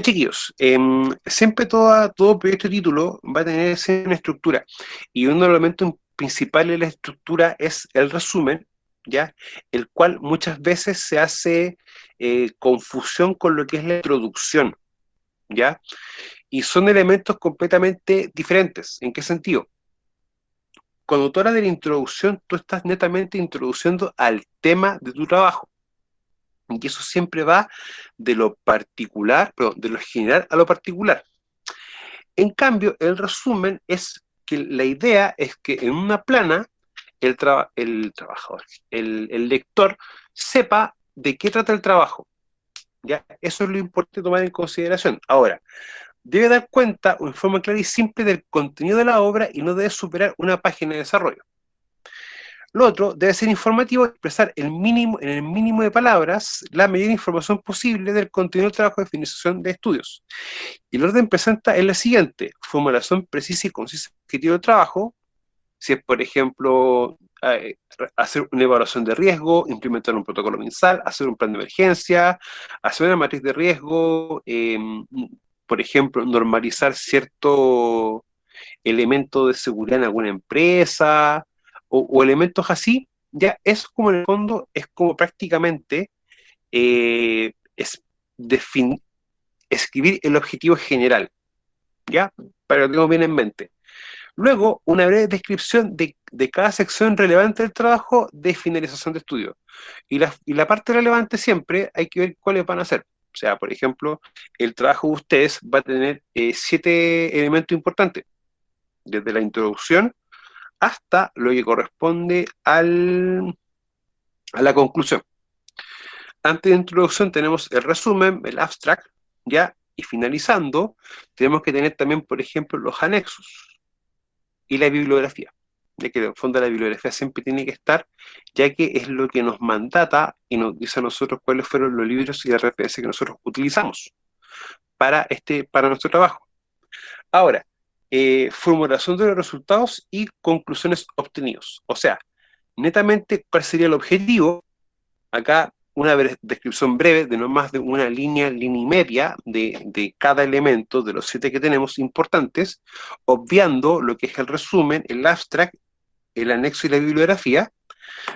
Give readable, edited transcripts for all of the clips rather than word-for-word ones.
Chiquillos, siempre todo proyecto de título va a tener una estructura, y uno de los elementos principales de la estructura es el resumen, ¿ya? El cual muchas veces se hace confusión con lo que es la introducción, ¿ya? Y son elementos completamente diferentes. ¿En qué sentido? Cuando tú hablas de la introducción, tú estás netamente introduciendo al tema de tu trabajo. Y eso siempre va de lo particular, perdón, de lo general a lo particular. En cambio, el resumen es que la idea es que en una plana el trabajador, el lector, sepa de qué trata el trabajo. ¿Ya? Eso es lo importante tomar en consideración. Ahora, debe dar cuenta en forma clara y simple del contenido de la obra y no debe superar una página de desarrollo. Lo otro debe ser informativo, expresar en el mínimo de palabras la mayor información posible del contenido del trabajo de finalización de estudios. Y el orden presenta es la siguiente: formulación precisa y concisa del objetivo del trabajo. Si es, por ejemplo, hacer una evaluación de riesgo, implementar un protocolo mensal, hacer un plan de emergencia, hacer una matriz de riesgo, por ejemplo, normalizar cierto elemento de seguridad en alguna empresa, o elementos así. Ya eso, como en el fondo, es como prácticamente es escribir el objetivo general, ¿ya? Para que lo tengo bien en mente. Luego, una breve descripción de cada sección relevante del trabajo de finalización de estudio. Y la parte relevante siempre hay que ver cuáles van a ser. O sea, por ejemplo, el trabajo de ustedes va a tener 7 elementos importantes, desde la introducción hasta lo que corresponde a la conclusión. Antes de introducción tenemos el resumen, el abstract, ¿ya? Y finalizando, tenemos que tener también, por ejemplo, los anexos y la bibliografía, ya que en el fondo la bibliografía siempre tiene que estar, ya que es lo que nos mandata y nos dice a nosotros cuáles fueron los libros y las referencias que nosotros utilizamos para nuestro trabajo. Ahora, formulación de los resultados y conclusiones obtenidos. O sea, netamente, ¿cuál sería el objetivo? Acá una descripción breve de no más de una línea y media de cada elemento de los 7 que tenemos importantes, obviando lo que es el resumen, el abstract, el anexo y la bibliografía,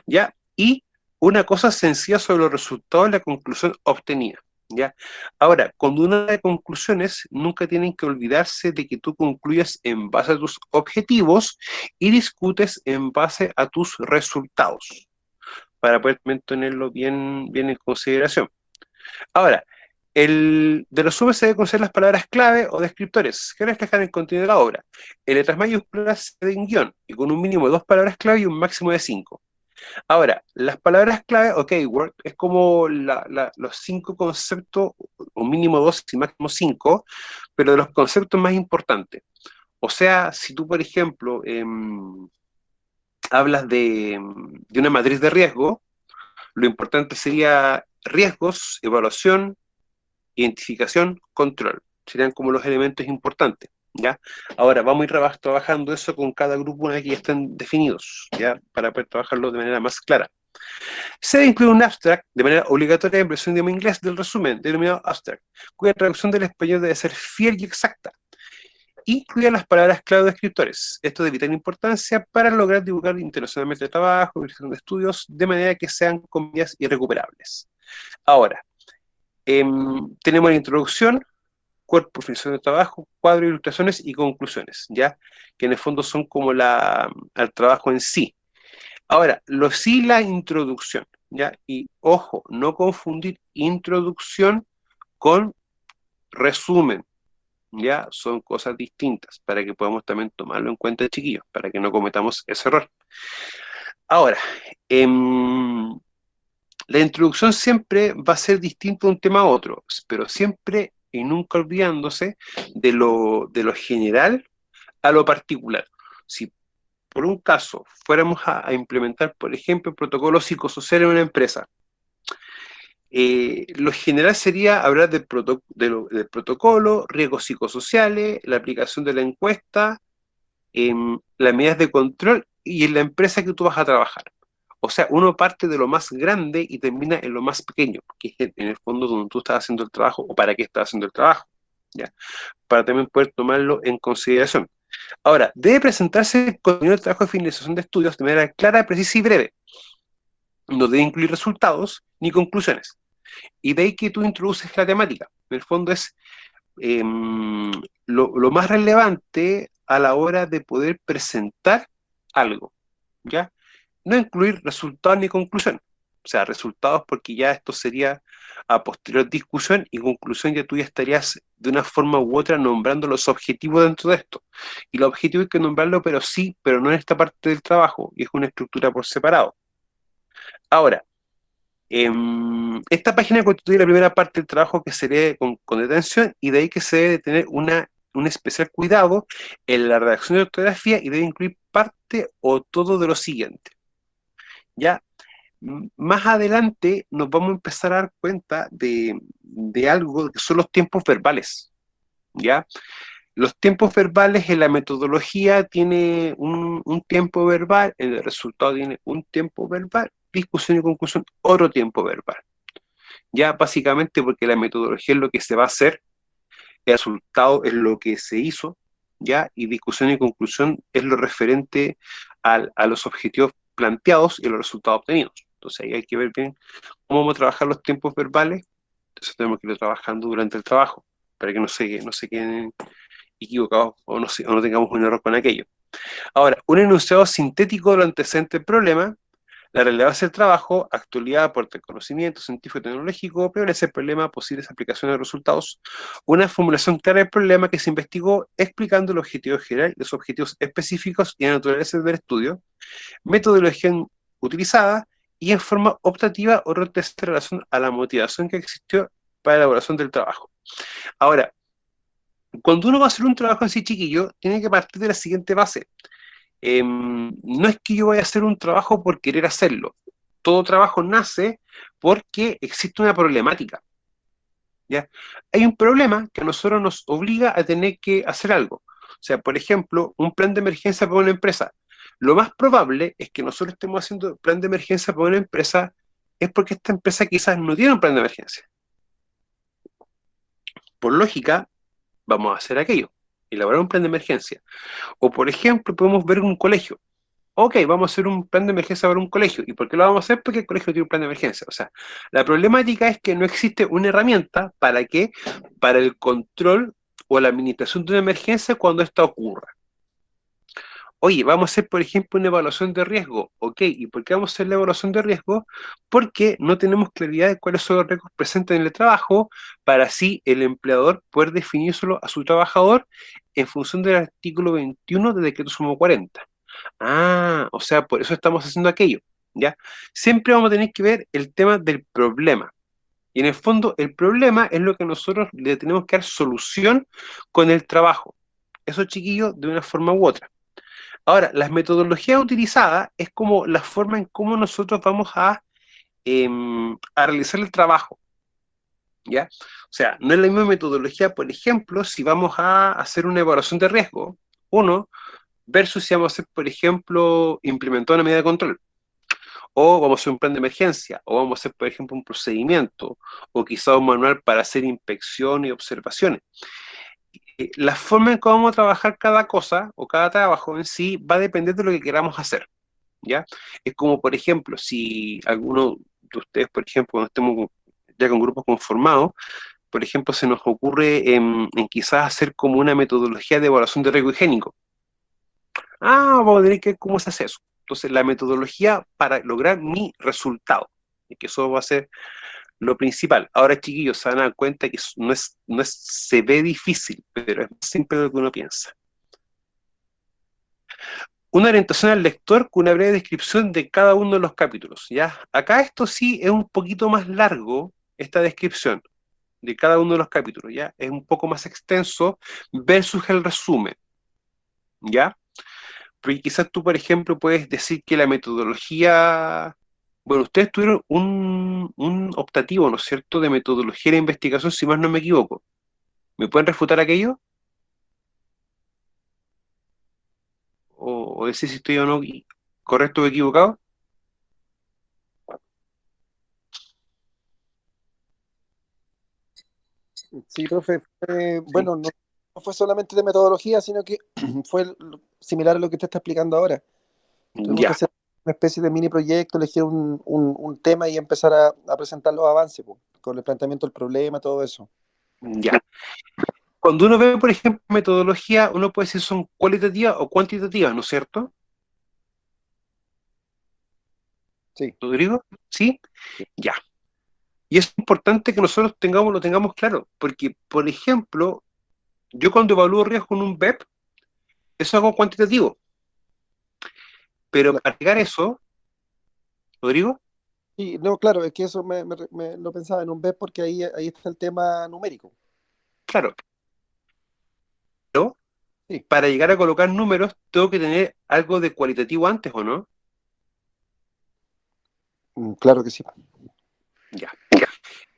¿ya? Y una cosa sencilla sobre los resultados de la conclusión obtenida, ¿ya? Ahora, cuando uno da conclusiones, nunca tienen que olvidarse de que tú concluyas en base a tus objetivos y discutes en base a tus resultados, para poder tenerlo bien en consideración. Ahora, de resumen se debe conocer las palabras clave o descriptores que reflejan el contenido de la obra. En letras mayúsculas se den guión y con un mínimo de 2 palabras clave y un máximo de 5. Ahora, las palabras clave o keyword es como los 5 conceptos, o mínimo 2 y máximo 5, pero de los conceptos más importantes. O sea, si tú, por ejemplo, hablas de una matriz de riesgo, lo importante sería riesgos, evaluación, identificación, control. Serían como los elementos importantes, ¿ya? Ahora, vamos a ir trabajando eso con cada grupo una vez que ya estén definidos, ¿ya? Para poder trabajarlo de manera más clara. Se debe incluir un abstract de manera obligatoria en versión de idioma inglés del resumen, denominado abstract, cuya traducción del español debe ser fiel y exacta. Incluir las palabras clave de descriptores. Esto de vital importancia para lograr divulgar internacionalmente el trabajo, de estudios, de manera que sean comillas irrecuperables. Ahora, tenemos la introducción, cuerpo, definición de trabajo, cuadro, ilustraciones y conclusiones, ¿ya? Que en el fondo son como al trabajo en sí. Ahora, la introducción, ¿ya? Y ojo, no confundir introducción con resumen, ¿ya? Son cosas distintas para que podamos también tomarlo en cuenta, chiquillos, para que no cometamos ese error. Ahora, la introducción siempre va a ser distinto de un tema a otro, pero siempre y nunca olvidándose de lo general a lo particular. Si por un caso fuéramos a implementar, por ejemplo, protocolos psicosociales en una empresa, lo general sería hablar del protocolo, riesgos psicosociales, la aplicación de la encuesta, las medidas de control y en la empresa que tú vas a trabajar. O sea, uno parte de lo más grande y termina en lo más pequeño, que es en el fondo donde tú estás haciendo el trabajo o para qué estás haciendo el trabajo, ¿ya? Para también poder tomarlo en consideración. Ahora, debe presentarse el contenido del trabajo de finalización de estudios de manera clara, precisa y breve. No debe incluir resultados ni conclusiones. Y de ahí que tú introduces la temática. En el fondo es eh, lo más relevante a la hora de poder presentar algo, ¿ya? No incluir resultados ni conclusión. O sea, resultados porque ya esto sería a posterior discusión y conclusión ya tú ya estarías de una forma u otra nombrando los objetivos dentro de esto. Y los objetivos hay que nombrarlo, pero sí, pero no en esta parte del trabajo, y es una estructura por separado. Ahora, esta página constituye la primera parte del trabajo que se lee con detención y de ahí que se debe tener un especial cuidado en la redacción de ortografía y debe incluir parte o todo de lo siguiente. Ya, más adelante nos vamos a empezar a dar cuenta de algo que son los tiempos verbales, ¿ya? Los tiempos verbales en la metodología tiene un tiempo verbal, en el resultado tiene un tiempo verbal, discusión y conclusión, otro tiempo verbal. Ya básicamente porque la metodología es lo que se va a hacer, el resultado es lo que se hizo, ya, y discusión y conclusión es lo referente a los objetivos planteados y los resultados obtenidos. Entonces ahí hay que ver bien cómo vamos a trabajar los tiempos verbales, entonces tenemos que ir trabajando durante el trabajo, para que no se queden equivocados o no tengamos un error con aquello. Ahora, un enunciado sintético de lo antecedente del problema, la relevancia del trabajo, actualidad, aporte de conocimiento científico y tecnológico, prevalece el problema, posibles aplicaciones de resultados, una formulación clara del problema que se investigó explicando el objetivo general, los objetivos específicos y la naturaleza del estudio, metodología utilizada y en forma optativa o en relación a la motivación que existió para la elaboración del trabajo. Ahora, cuando uno va a hacer un trabajo así chiquillo, tiene que partir de la siguiente base. No es que yo vaya a hacer un trabajo por querer hacerlo. Todo trabajo nace porque existe una problemática, ¿ya? Hay un problema que a nosotros nos obliga a tener que hacer algo. O sea, por ejemplo, un plan de emergencia para una empresa. Lo más probable es que nosotros estemos haciendo plan de emergencia para una empresa es porque esta empresa quizás no tiene un plan de emergencia. Por lógica, vamos a hacer aquello, elaborar un plan de emergencia. O, por ejemplo, podemos ver un colegio. Ok, vamos a hacer un plan de emergencia para un colegio. ¿Y por qué lo vamos a hacer? Porque el colegio tiene un plan de emergencia. O sea, la problemática es que no existe una herramienta para que, para el control o la administración de una emergencia cuando esta ocurra. Oye, vamos a hacer, por ejemplo, una evaluación de riesgo. Ok, ¿y por qué vamos a hacer la evaluación de riesgo? Porque no tenemos claridad de cuáles son los riesgos presentes en el trabajo, para así el empleador poder definírselo a su trabajador en función del artículo 21 del decreto sumo 40. Ah, o sea, por eso estamos haciendo aquello, ¿ya? Siempre vamos a tener que ver el tema del problema. Y en el fondo, el problema es lo que nosotros le tenemos que dar solución con el trabajo. Eso, chiquillos, de una forma u otra. Ahora, las metodologías utilizadas es como la forma en cómo nosotros vamos a realizar el trabajo, ¿ya? O sea, no es la misma metodología, por ejemplo, si vamos a hacer una evaluación de riesgo, uno, versus si vamos a hacer, por ejemplo, implementar una medida de control, o vamos a hacer un plan de emergencia, o vamos a hacer, por ejemplo, un procedimiento, o quizá un manual para hacer inspección y observaciones. La forma en que vamos a trabajar cada cosa, o cada trabajo en sí, va a depender de lo que queramos hacer, ¿ya? Es como, por ejemplo, si alguno de ustedes, por ejemplo, cuando estemos ya con grupos conformados, por ejemplo, se nos ocurre en quizás hacer como una metodología de evaluación de riesgo higiénico. Ah, vamos a tener que ver cómo se hace eso. Entonces, la metodología para lograr mi resultado, y que eso va a ser lo principal. Ahora, chiquillos, se van a dar cuenta que se ve difícil, pero es más simple de lo que uno piensa. Una orientación al lector con una breve descripción de cada uno de los capítulos, ¿ya? Acá esto sí es un poquito más largo, esta descripción de cada uno de los capítulos, ¿ya? Es un poco más extenso versus el resumen, ¿ya? Porque quizás tú, por ejemplo, puedes decir que la metodología... Bueno, ustedes tuvieron un optativo, ¿no es cierto?, de metodología de investigación, si más no me equivoco. ¿Me pueden refutar aquello? O decir si estoy o no correcto o equivocado? Sí, profe, Sí. bueno, no fue solamente de metodología, sino que fue similar a lo que usted está explicando ahora. Tuvimos que Ya, hacer una especie de mini proyecto, elegir un tema y empezar a presentar los avances, po, con el planteamiento del problema, todo eso. ya. Cuando uno ve, por ejemplo, metodología, uno puede decir son cualitativas o cuantitativas, ¿no es cierto, Sí, Rodrigo? ¿Sí? Ya. Y es importante que nosotros lo tengamos claro, porque, por ejemplo, yo cuando evalúo riesgo en un BEP, eso es algo cuantitativo, pero claro. para llegar a eso, Rodrigo, Y no, claro, es que eso lo pensaba en un BEP porque ahí está el tema numérico. claro, pero Sí, para llegar a colocar números, tengo que tener algo de cualitativo antes, ¿o no? claro que sí. Ya.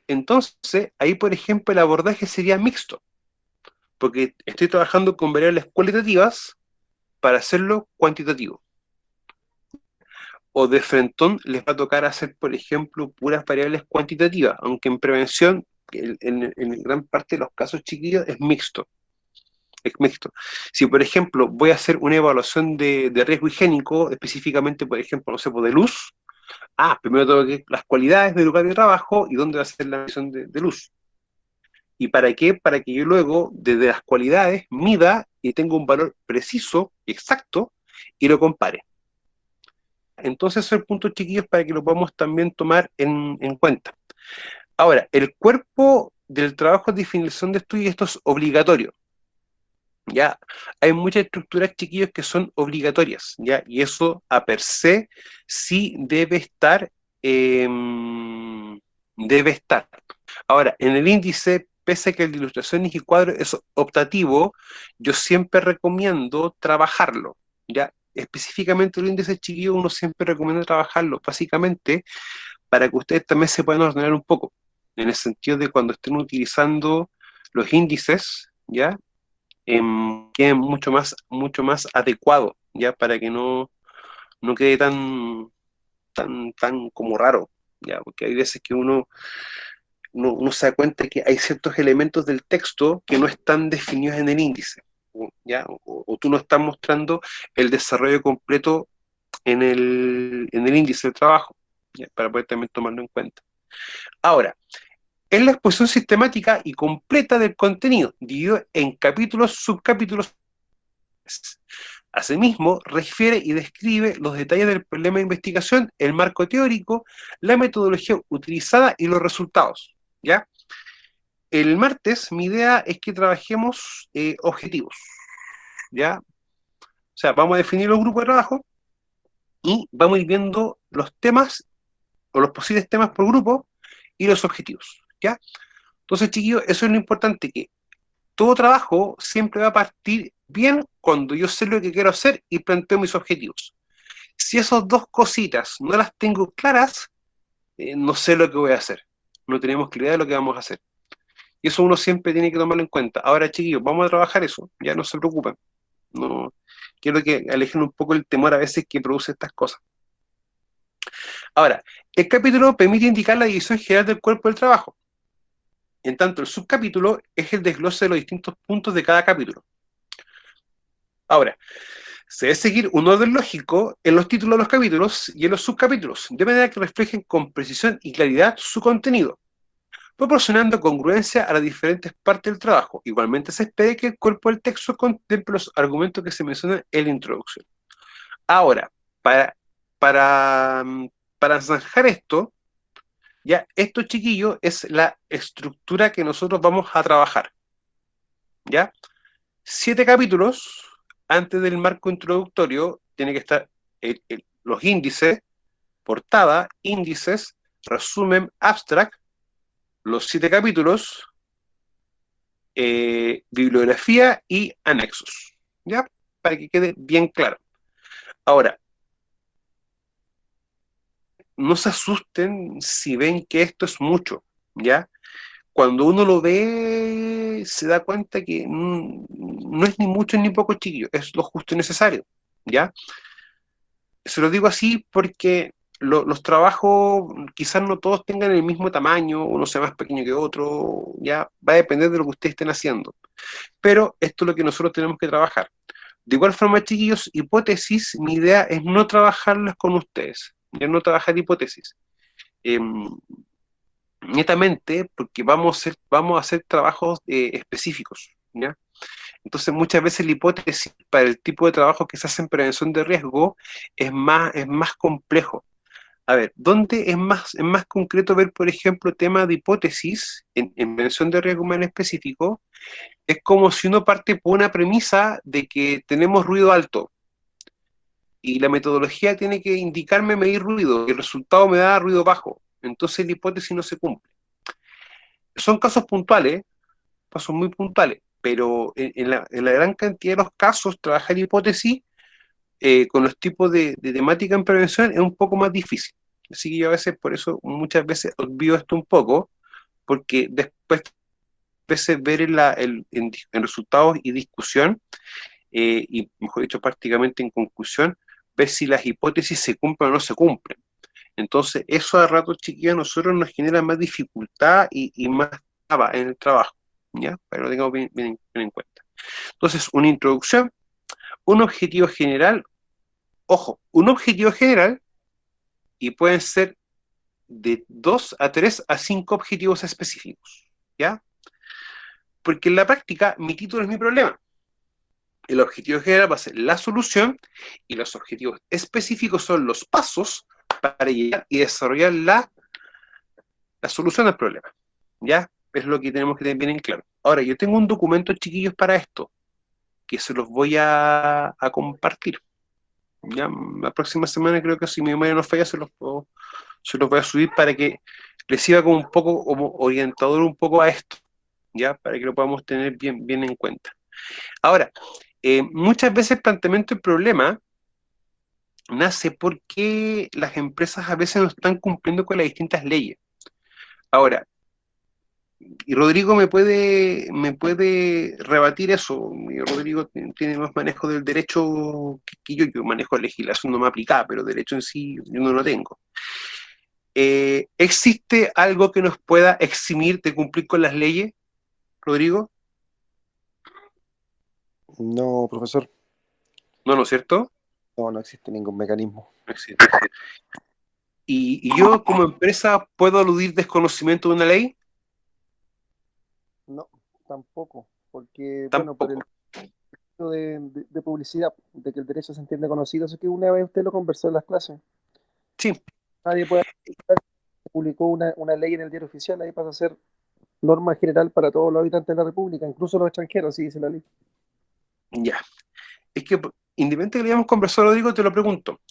Entonces, ahí, por ejemplo, el abordaje sería mixto, porque estoy trabajando con variables cualitativas para hacerlo cuantitativo. O de frentón les va a tocar hacer, por ejemplo, puras variables cuantitativas, aunque en prevención, en gran parte de los casos chiquillos, es mixto. Es mixto. Si, por ejemplo, voy a hacer una evaluación de riesgo higiénico, específicamente, por ejemplo, no sé, pues, de luz, primero tengo que las cualidades del lugar de trabajo y dónde va a ser la medición de luz. ¿Y para qué? Para que yo luego, desde las cualidades, mida y tenga un valor preciso y exacto y lo compare. Entonces, esos son puntos chiquillos para que lo podamos también tomar en cuenta. Ahora, el cuerpo del trabajo de definición de estudio, esto es obligatorio. Ya hay muchas estructuras, chiquillos, que son obligatorias, ya, y eso a per se sí eh, debe estar. Ahora, en el índice, pese a que el de ilustraciones y cuadros es optativo, yo siempre recomiendo trabajarlo, ya. Específicamente el índice, chiquillo, uno siempre recomienda trabajarlo, básicamente para que ustedes también se puedan ordenar un poco, en el sentido de cuando estén utilizando los índices, ¿ya? Quede mucho más adecuado, ¿ya? Para que no quede tan como raro, ¿ya? Porque hay veces que uno se da cuenta que hay ciertos elementos del texto que no están definidos en el índice, ¿ya? O tú no estás mostrando el desarrollo completo en el índice de trabajo, ¿ya? Para poder también tomarlo en cuenta. Ahora, es la exposición sistemática y completa del contenido, dividido en capítulos, subcapítulos. Asimismo, refiere y describe los detalles del problema de investigación, el marco teórico, la metodología utilizada y los resultados. ¿Ya? El martes, mi idea es que trabajemos objetivos. ¿Ya? O sea, vamos a definir los grupos de trabajo y vamos a ir viendo los temas o los posibles temas por grupo y los objetivos. ¿Ya? Entonces, chiquillos, eso es lo importante, que todo trabajo siempre va a partir bien cuando yo sé lo que quiero hacer y planteo mis objetivos. Si esas dos cositas no las tengo claras, no sé lo que voy a hacer. No tenemos claridad de lo que vamos a hacer. Y eso uno siempre tiene que tomarlo en cuenta. Ahora, chiquillos, vamos a trabajar eso. Ya no se preocupen. No, quiero que alejen un poco el temor a veces que produce estas cosas. Ahora, el capítulo permite indicar la división general del cuerpo del trabajo. En tanto, el subcapítulo es el desglose de los distintos puntos de cada capítulo. Ahora, se debe seguir un orden lógico en los títulos de los capítulos y en los subcapítulos, de manera que reflejen con precisión y claridad su contenido, proporcionando congruencia a las diferentes partes del trabajo. Igualmente se espera que el cuerpo del texto contemple los argumentos que se mencionan en la introducción. Ahora, para, para, para zanjar esto, ya esto, chiquillo, es la estructura que nosotros vamos a trabajar. ¿Ya? 7 capítulos antes del marco introductorio tiene que estar los índices, portada, índices, resumen, abstract, los 7 capítulos, bibliografía y anexos, ¿ya? Para que quede bien claro. Ahora, no se asusten si ven que esto es mucho, ¿ya? Cuando uno lo ve, se da cuenta que no es ni mucho ni poco, chiquillo, es lo justo y necesario, ¿ya? Se lo digo así porque los trabajos quizás no todos tengan el mismo tamaño, uno sea más pequeño que otro, ya va a depender de lo que ustedes estén haciendo. Pero esto es lo que nosotros tenemos que trabajar. De igual forma, chiquillos, hipótesis, mi idea es no trabajarlas con ustedes, ya no trabajar hipótesis. Netamente porque vamos a hacer trabajos específicos, ¿ya? Entonces, muchas veces la hipótesis para el tipo de trabajo que se hace en prevención de riesgo es más complejo. A ver, ¿dónde es más concreto ver, por ejemplo, tema de hipótesis en prevención de riesgo más en específico? Es como si uno parte por una premisa de que tenemos ruido alto y la metodología tiene que indicarme medir ruido y el resultado me da ruido bajo. Entonces la hipótesis no se cumple. Son casos muy puntuales, pero en la gran cantidad de los casos trabajar hipótesis con los tipos de temática en prevención es un poco más difícil. Así que yo a veces, por eso, muchas veces olvido esto un poco, porque después a veces ver en resultados y discusión, y mejor dicho, prácticamente en conclusión, ver si las hipótesis se cumplen o no se cumplen. Entonces, eso a ratos, chiquillos, a nosotros nos genera más dificultad y más traba en el trabajo, ¿ya? Para que lo tengamos bien en cuenta. Entonces, una introducción, un objetivo general, ojo, un objetivo general, y pueden ser de 2 a 3 a 5 objetivos específicos, ¿ya? Porque en la práctica, mi título es mi problema. El objetivo general va a ser la solución y los objetivos específicos son los pasos para llegar y desarrollar la solución al problema, ¿ya? Es lo que tenemos que tener bien en claro. Ahora, yo tengo un documento, chiquillos, para esto, que se los voy a compartir. Ya, la próxima semana creo que si mi memoria no falla, se los voy a subir para que les sirva como un poco, como orientador un poco a esto, ¿ya? Para que lo podamos tener bien en cuenta. Ahora, muchas veces el planteamiento del problema nace porque las empresas a veces no están cumpliendo con las distintas leyes. Ahora, y Rodrigo me puede rebatir eso. Y Rodrigo tiene más manejo del derecho que yo manejo legislación no me aplicada, pero derecho en sí yo no lo tengo. ¿Existe algo que nos pueda eximir de cumplir con las leyes, Rodrigo? No, profesor, No, ¿no es cierto? no existe ningún mecanismo. No existe. ¿Y yo como empresa puedo aludir desconocimiento de una ley? No, tampoco, porque, bueno, por el Tampoco. hecho de publicidad, de que el derecho se entiende conocido, eso que una vez usted lo conversó en las clases. Sí, Nadie puede publicó una ley en el diario oficial, ahí pasa a ser norma general para todos los habitantes de la República, incluso los extranjeros, así dice la ley. ya. Es que independientemente que le hayamos conversado, Rodrigo, te lo pregunto.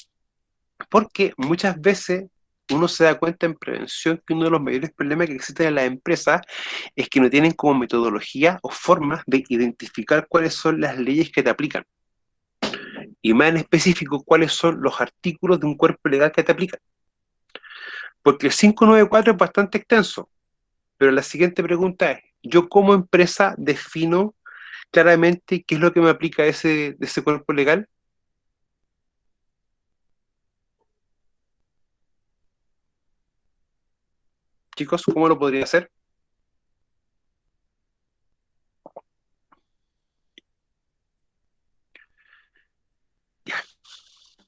Porque muchas veces uno se da cuenta en prevención que uno de los mayores problemas que existen en las empresas es que no tienen como metodología o formas de identificar cuáles son las leyes que te aplican. Y más en específico, cuáles son los artículos de un cuerpo legal que te aplican. Porque el 594 es bastante extenso, pero la siguiente pregunta es, ¿yo como empresa defino claramente qué es lo que me aplica de ese cuerpo legal? Chicos, ¿cómo lo podría hacer?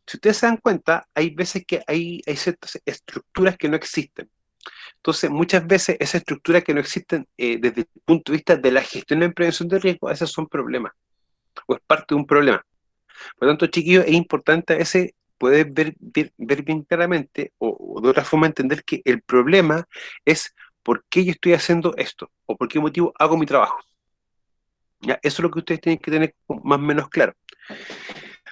Si ustedes se dan cuenta, hay veces que hay ciertas estructuras que no existen. Entonces, muchas veces esas estructuras que no existen desde el punto de vista de la gestión en prevención de riesgo, a veces son problemas, o es parte de un problema. Por lo tanto, chiquillos, es importante a veces poder ver bien claramente, o de otra forma entender que el problema es por qué yo estoy haciendo esto, o por qué motivo hago mi trabajo. ¿Ya? Eso es lo que ustedes tienen que tener más o menos claro.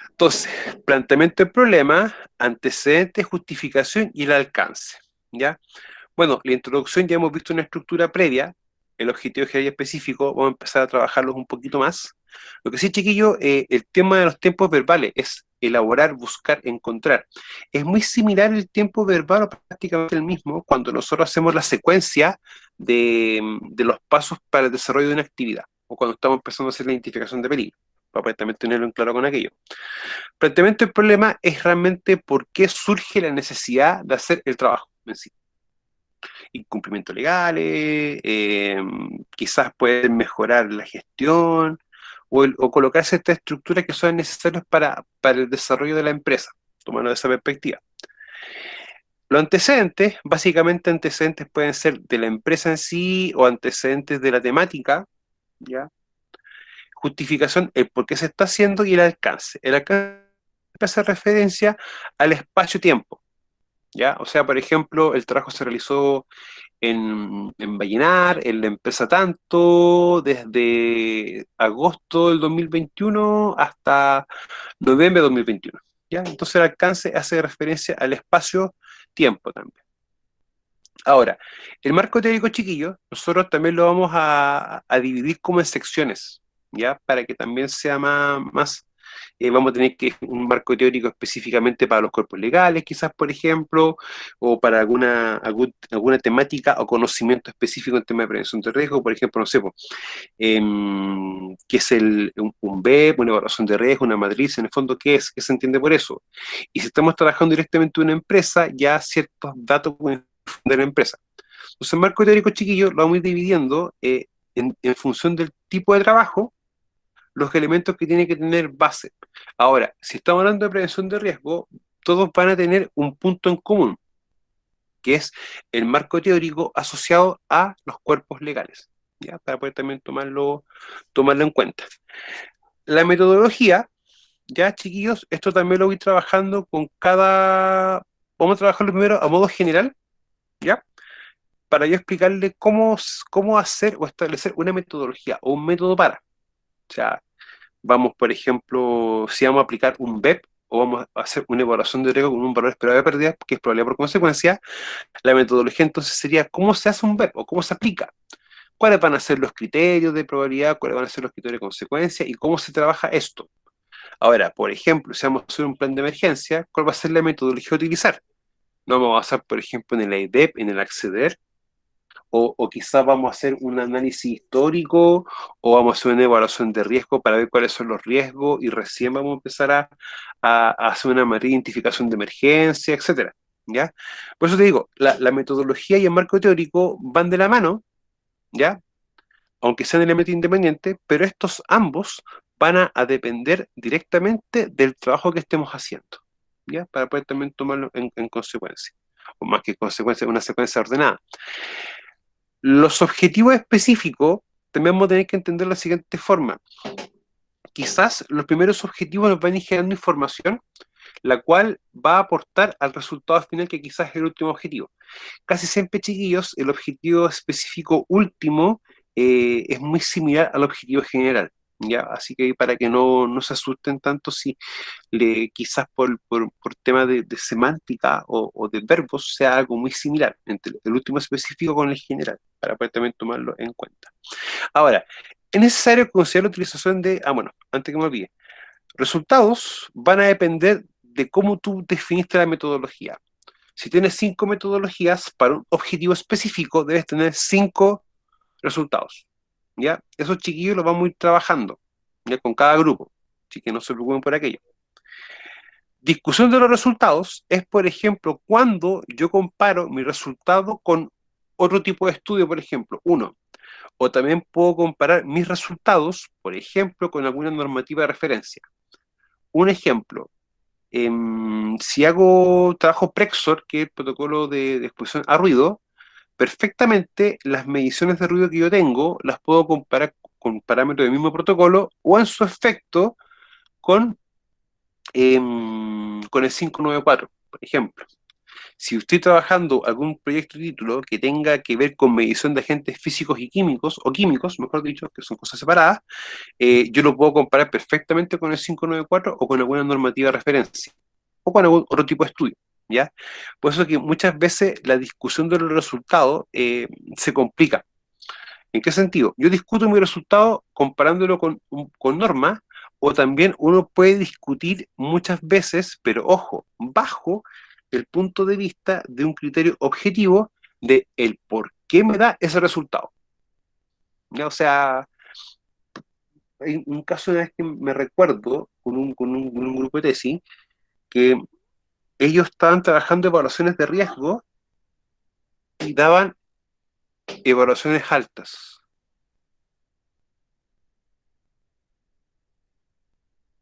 Entonces, planteamiento del problema, antecedentes, justificación y el alcance. ¿Ya? Bueno, la introducción ya hemos visto una estructura previa, el objetivo general y específico, vamos a empezar a trabajarlos un poquito más. Lo que sí, chiquillo, el tema de los tiempos verbales es elaborar, buscar, encontrar. Es muy similar el tiempo verbal o prácticamente el mismo cuando nosotros hacemos la secuencia de los pasos para el desarrollo de una actividad o cuando estamos empezando a hacer la identificación de peligro. para poder también tenerlo en claro con aquello. Planteamiento del problema es realmente por qué surge la necesidad de hacer el trabajo en sí. Incumplimientos legales, quizás pueden mejorar la gestión o colocar ciertas estructuras que son necesarias para el desarrollo de la empresa, tomando esa perspectiva. Los antecedentes, básicamente antecedentes pueden ser de la empresa en sí o antecedentes de la temática, ¿ya? Justificación, el por qué se está haciendo y el alcance. El alcance hace referencia al espacio-tiempo, ¿ya? O sea, por ejemplo, el trabajo se realizó en Vallenar, en la empresa tanto, desde agosto del 2021 hasta noviembre de 2021, ¿ya? Entonces el alcance hace referencia al espacio-tiempo también. Ahora, el marco teórico chiquillo, nosotros también lo vamos a dividir como en secciones, ¿ya? Para que también sea más vamos a tener que un marco teórico específicamente para los cuerpos legales, quizás, por ejemplo, o para alguna temática o conocimiento específico en tema de prevención de riesgo, por ejemplo, no sé, pues, qué es un BEP, una evaluación de riesgo, una matriz, en el fondo, ¿qué es? ¿Qué se entiende por eso? Y si estamos trabajando directamente en una empresa, ya ciertos datos de la empresa. Entonces, el marco teórico chiquillo lo vamos a ir dividiendo en función del tipo de trabajo, los elementos que tiene que tener base. Ahora, si estamos hablando de prevención de riesgo, todos van a tener un punto en común, que es el marco teórico asociado a los cuerpos legales, ¿ya? Para poder también tomarlo en cuenta. La metodología, ya chiquillos, esto también lo voy trabajando con cada... Vamos a trabajarlo primero a modo general, ¿ya? Para yo explicarle cómo hacer o establecer una metodología o un método para. O sea, vamos, por ejemplo, si vamos a aplicar un BEP o vamos a hacer una evaluación de riesgo con un valor esperado de pérdida, que es probabilidad por consecuencia, la metodología entonces sería cómo se hace un BEP o cómo se aplica, cuáles van a ser los criterios de probabilidad, cuáles van a ser los criterios de consecuencia y cómo se trabaja esto. Ahora, por ejemplo, si vamos a hacer un plan de emergencia, ¿cuál va a ser la metodología a utilizar? No vamos a basar, por ejemplo, en el IDEP, en el acceder, o quizás vamos a hacer un análisis histórico o vamos a hacer una evaluación de riesgo para ver cuáles son los riesgos y recién vamos a empezar a hacer una mayor identificación de emergencia, etcétera, ¿ya? Por eso te digo, la metodología y el marco teórico van de la mano, ¿ya? Aunque sean elementos independientes, pero estos ambos van a depender directamente del trabajo que estemos haciendo, ¿ya? Para poder también tomarlo en consecuencia, o más que consecuencia, una secuencia ordenada. Los objetivos específicos también vamos a tener que entender de la siguiente forma. Quizás los primeros objetivos nos van a ir generando información, la cual va a aportar al resultado final que quizás es el último objetivo. Casi siempre, chiquillos, el objetivo específico último es muy similar al objetivo general, ¿ya? Así que para que no se asusten tanto si quizás por tema de semántica o de verbos sea algo muy similar entre el último específico con el general, para poder también tomarlo en cuenta. Ahora, es necesario considerar la utilización bueno, antes que me olvide, resultados van a depender de cómo tú definiste la metodología. Si tienes 5 metodologías para un objetivo específico, debes tener 5 resultados, ¿ya? Esos chiquillos los vamos a ir trabajando, ¿ya? Con cada grupo, así que no se preocupen por aquello. Discusión de los resultados es, por ejemplo, cuando yo comparo mi resultado con otro tipo de estudio, por ejemplo, uno. O también puedo comparar mis resultados, por ejemplo, con alguna normativa de referencia. Un ejemplo, si hago trabajo Prexor, que es el protocolo de exposición a ruido, perfectamente las mediciones de ruido que yo tengo las puedo comparar con parámetros del mismo protocolo o en su efecto con, con el 594, por ejemplo. Si estoy trabajando algún proyecto de título que tenga que ver con medición de agentes físicos y químicos, o químicos, mejor dicho, que son cosas separadas, yo lo puedo comparar perfectamente con el 594 o con alguna normativa de referencia, o con algún otro tipo de estudio, ¿ya? Por eso que muchas veces la discusión de los resultados se complica. ¿En qué sentido? Yo discuto mi resultado comparándolo con normas, o también uno puede discutir muchas veces, pero ojo, bajo el punto de vista de un criterio objetivo de el por qué me da ese resultado. ¿Ya? O sea, hay un caso una vez que me recuerdo con un grupo de tesis, que ellos estaban trabajando evaluaciones de riesgo y daban evaluaciones altas.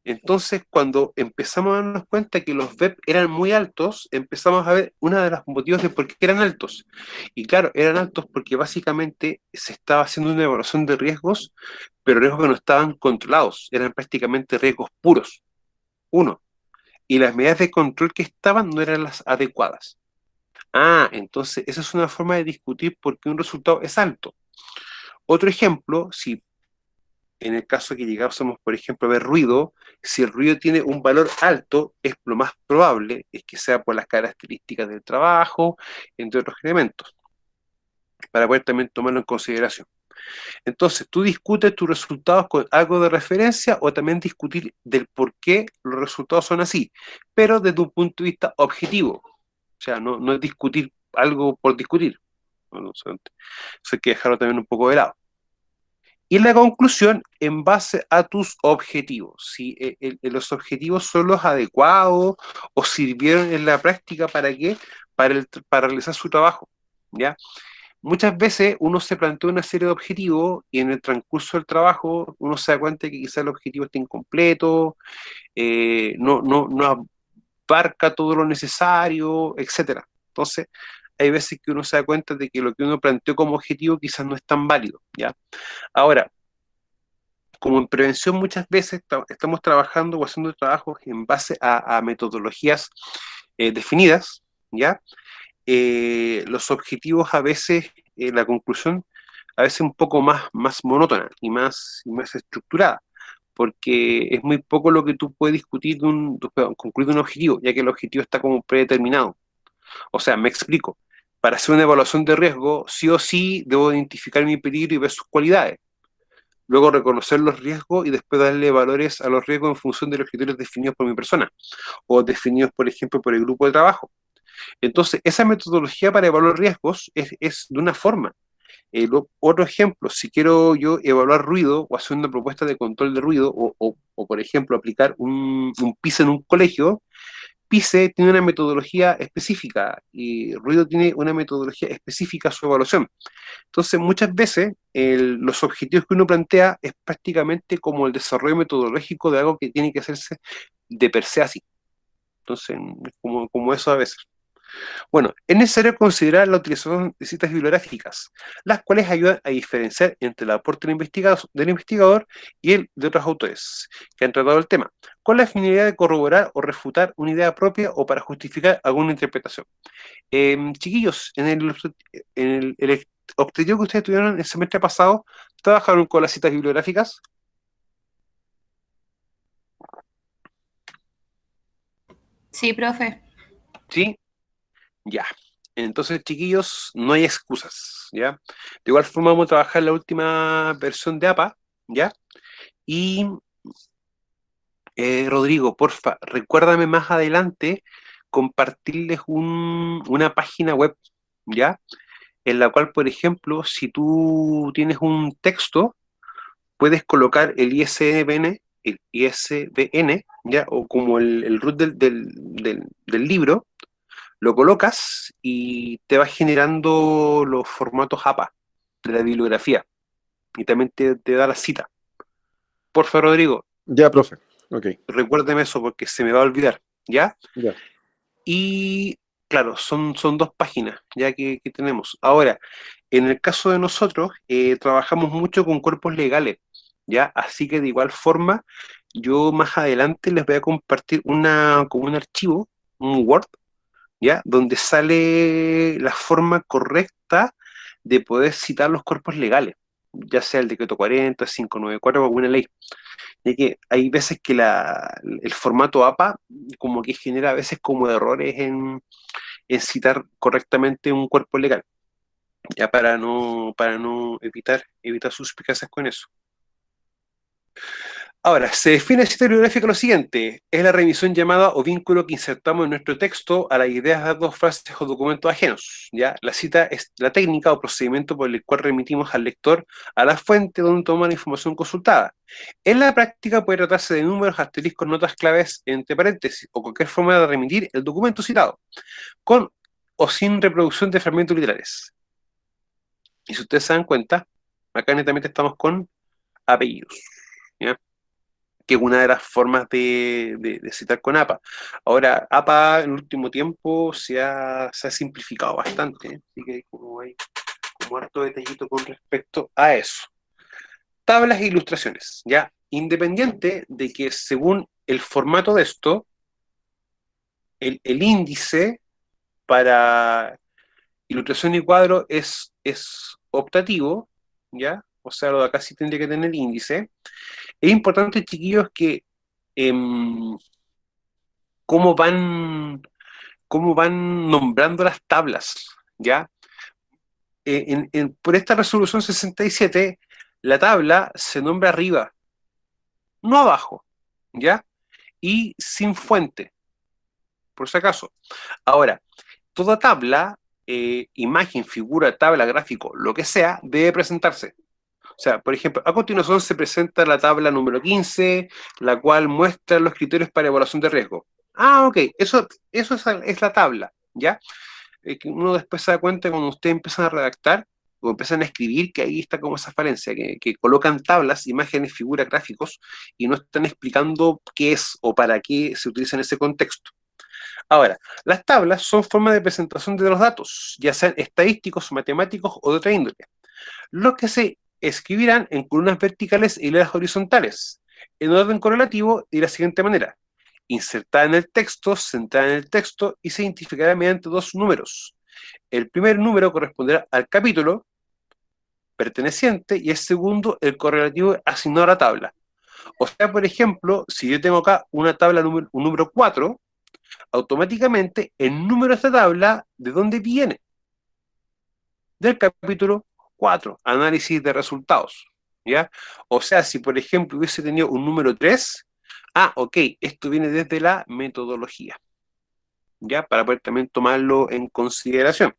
Entonces, cuando empezamos a darnos cuenta que los VEP eran muy altos, empezamos a ver uno de los motivos de por qué eran altos. Y claro, eran altos porque básicamente se estaba haciendo una evaluación de riesgos, pero riesgos que no estaban controlados, eran prácticamente riesgos puros, uno. Y las medidas de control que estaban no eran las adecuadas. Ah, entonces esa es una forma de discutir por qué un resultado es alto. Otro ejemplo, si en el caso que llegásemos, por ejemplo, a ver ruido, si el ruido tiene un valor alto, es lo más probable es que sea por las características del trabajo, entre otros elementos, para poder también tomarlo en consideración. Entonces, tú discutes tus resultados con algo de referencia o también discutir del por qué los resultados son así, pero desde un punto de vista objetivo. O sea, no es discutir algo por discutir. Bueno, eso hay que dejarlo también un poco de lado. Y la conclusión en base a tus objetivos. Si los objetivos son los adecuados o sirvieron en la práctica para qué, para realizar su trabajo. ¿Ya? Muchas veces uno se plantea una serie de objetivos y en el transcurso del trabajo uno se da cuenta que quizás el objetivo está incompleto, no abarca todo lo necesario, etcétera. Entonces, hay veces que uno se da cuenta de que lo que uno planteó como objetivo quizás no es tan válido, ¿ya? Ahora, como en prevención muchas veces estamos trabajando o haciendo trabajos en base a metodologías definidas, ¿ya? Los objetivos a veces, la conclusión a veces un poco más monótona y más estructurada, porque es muy poco lo que tú puedes discutir perdón, concluir de un objetivo, ya que el objetivo está como predeterminado. O sea, me explico. Para hacer una evaluación de riesgo, sí o sí debo identificar mi peligro y ver sus cualidades. Luego reconocer los riesgos y después darle valores a los riesgos en función de los criterios definidos por mi persona o definidos, por ejemplo, por el grupo de trabajo. Entonces, esa metodología para evaluar riesgos es de una forma. Otro ejemplo, si quiero yo evaluar ruido o hacer una propuesta de control de ruido o por ejemplo, aplicar un PISA en un colegio, PISE tiene una metodología específica y ruido tiene una metodología específica a su evaluación. Entonces, muchas veces los objetivos que uno plantea es prácticamente como el desarrollo metodológico de algo que tiene que hacerse de per se así. Entonces, es como eso a veces. Bueno, es necesario considerar la utilización de citas bibliográficas, las cuales ayudan a diferenciar entre el aporte del investigador y el de otros autores que han tratado el tema, con la finalidad de corroborar o refutar una idea propia o para justificar alguna interpretación. Chiquillos, en el objetivo que ustedes tuvieron el semestre pasado, ¿trabajaron con las citas bibliográficas? Sí, profe. ¿Sí? Ya. Entonces, chiquillos, no hay excusas, ¿ya? De igual forma vamos a trabajar la última versión de APA, ¿ya? Y, Rodrigo, porfa, recuérdame más adelante compartirles una página web, ¿ya? En la cual, por ejemplo, si tú tienes un texto, puedes colocar el ISBN, ¿ya? O como el root del libro, lo colocas y te va generando los formatos APA de la bibliografía y también te da la cita. Porfa, Rodrigo, Ya, profe. Ok, recuérdeme eso porque se me va a olvidar, ¿ya? ya. Y claro, son dos páginas ya que tenemos. Ahora, en el caso de nosotros, trabajamos mucho con cuerpos legales, ¿ya? Así que de igual forma, yo más adelante les voy a compartir como un archivo, un Word, ¿ya? Donde sale la forma correcta de poder citar los cuerpos legales, ya sea el decreto 40, 594 o alguna ley. Ya que hay veces que el formato APA como que genera a veces como errores en citar correctamente un cuerpo legal, ya para no evitar suspicacias con eso. Ahora, se define cita bibliográfica lo siguiente: es la revisión llamada o vínculo que insertamos en nuestro texto a las ideas, datos, frases o documentos ajenos. ¿Ya? La cita es la técnica o procedimiento por el cual remitimos al lector a la fuente donde toma la información consultada. En la práctica puede tratarse de números, asteriscos, notas claves, entre paréntesis, o cualquier forma de remitir el documento citado, con o sin reproducción de fragmentos literales. Y si ustedes se dan cuenta, acá netamente estamos con apellidos, ¿ya? Que es una de las formas de citar con APA. Ahora, APA en el último tiempo se ha simplificado bastante, ¿eh? Así que hay como harto detallito con respecto a eso. Tablas e ilustraciones, ¿ya? Independiente de que según el formato de esto, el índice para ilustración y cuadro es optativo, ¿ya? O sea, lo de acá sí tendría que tener índice. Es importante, chiquillos, que em, cómo van, cómo van nombrando las tablas, ¿ya? Por esta resolución 67, la tabla se nombra arriba, no abajo, ¿ya? Y sin fuente, por si acaso. Ahora, toda tabla, imagen, figura, tabla, gráfico, lo que sea, debe presentarse. O sea, por ejemplo, a continuación se presenta la tabla número 15, la cual muestra los criterios para evaluación de riesgo. Ah, ok, eso es la tabla, ¿ya? Que uno después se da cuenta cuando ustedes empiezan a redactar o empiezan a escribir que ahí está como esa falencia, que colocan tablas, imágenes, figuras, gráficos y no están explicando qué es o para qué se utiliza en ese contexto. Ahora, las tablas son formas de presentación de los datos, ya sean estadísticos, matemáticos o de otra índole, los que se escribirán en columnas verticales y hileras horizontales, en orden correlativo y de la siguiente manera: insertada en el texto, centrada en el texto y se identificará mediante dos números. El primer número corresponderá al capítulo perteneciente y el segundo el correlativo asignado a la tabla. O sea, por ejemplo, si yo tengo acá una tabla, un número 4, automáticamente el número de esta tabla, ¿de dónde viene? Del capítulo 4, análisis de resultados, ¿ya? O sea, si por ejemplo hubiese tenido un número 3, ok, esto viene desde la metodología, ¿ya? Para poder también tomarlo en consideración.